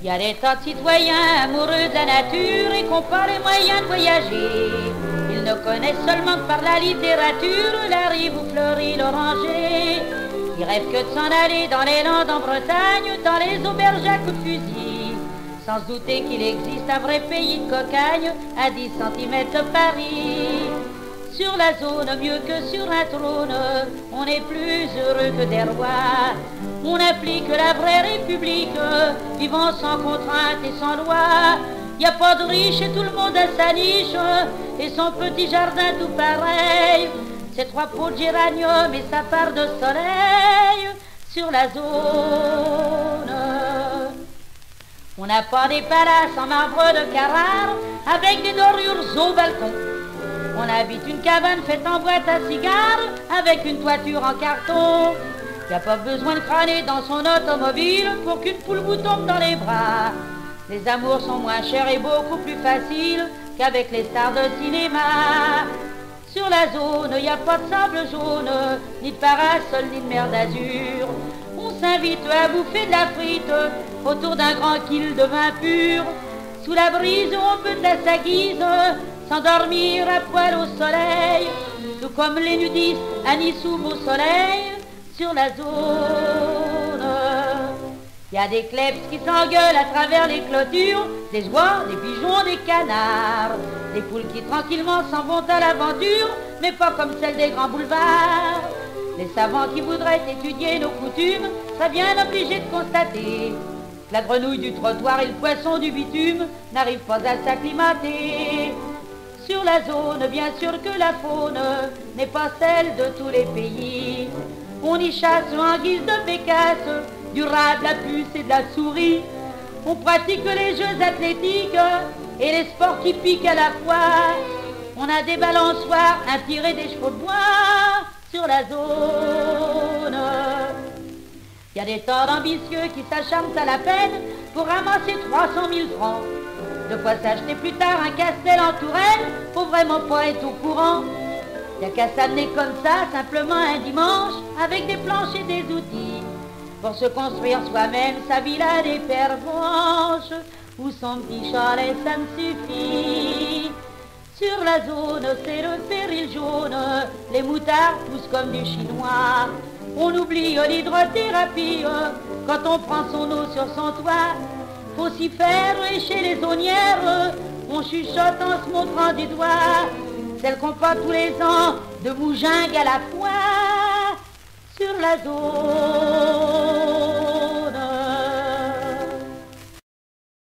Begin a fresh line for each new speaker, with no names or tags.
Il y a des tas de citoyens amoureux de la nature et qui n'ont pas les moyens de voyager. Ils ne connaissent seulement que par la littérature la rive où fleurit l'oranger. Ils rêvent que de s'en aller dans les Landes en Bretagne, dans les auberges à coups de fusil, sans se douter qu'il existe un vrai pays de cocagne à 10 cm de Paris. Sur la zone, mieux que sur un trône, on est plus heureux que des rois. On applique la vraie république, vivant sans contrainte et sans loi. Y a pas de riche et tout le monde a sa niche, et son petit jardin tout pareil. Ses 3 pots de géranium et sa part de soleil sur la zone. On n'a pas des palaces en marbre de Carrare avec des dorures au balcon. On habite une cabane faite en boîte à cigares avec une toiture en carton. Y a pas besoin de crâner dans son automobile pour qu'une poule vous tombe dans les bras. Les amours sont moins chers et beaucoup plus faciles qu'avec les stars de cinéma. Sur la zone, y a pas de sable jaune, ni de parasol, ni de mer d'azur. On s'invite à bouffer de la frite autour d'un grand kill de vin pur. Sous la brise, on peut à sa guise s'endormir à poil au soleil, tout comme les nudistes à Nice ou au soleil. Sur la zone, y a des kleps qui s'engueulent à travers les clôtures, des oies, des pigeons, des canards, des poules qui tranquillement s'en vont à l'aventure, mais pas comme celles des grands boulevards. Les savants qui voudraient étudier nos coutumes seraient bien obligés de constater que la grenouille du trottoir et le poisson du bitume n'arrivent pas à s'acclimater. Sur la zone, bien sûr que la faune n'est pas celle de tous les pays. On y chasse en guise de bécasse du rat, de la puce et de la souris. On pratique les jeux athlétiques et les sports qui piquent à la fois. On a des balançoires, un tir et des chevaux de bois sur la zone. Il y a des tas d'ambitieux qui s'acharnent à la peine pour ramasser 300 000 francs. De quoi s'acheter plus tard un castel en Touraine, faut vraiment pas être au courant. Y a qu'à s'amener comme ça, simplement un dimanche, avec des planches et des outils, pour se construire soi-même sa villa des pervenches, ou son petit chalet, ça me suffit. Sur la zone, c'est le péril jaune, les moutards poussent comme du chinois. On oublie l'hydrothérapie quand on prend son eau sur son toit. Faut s'y faire, et chez les aunières, on chuchote en se montrant du doigt. Celles qu'on pas tous les ans, de Moujingue à la fois, sur la zone.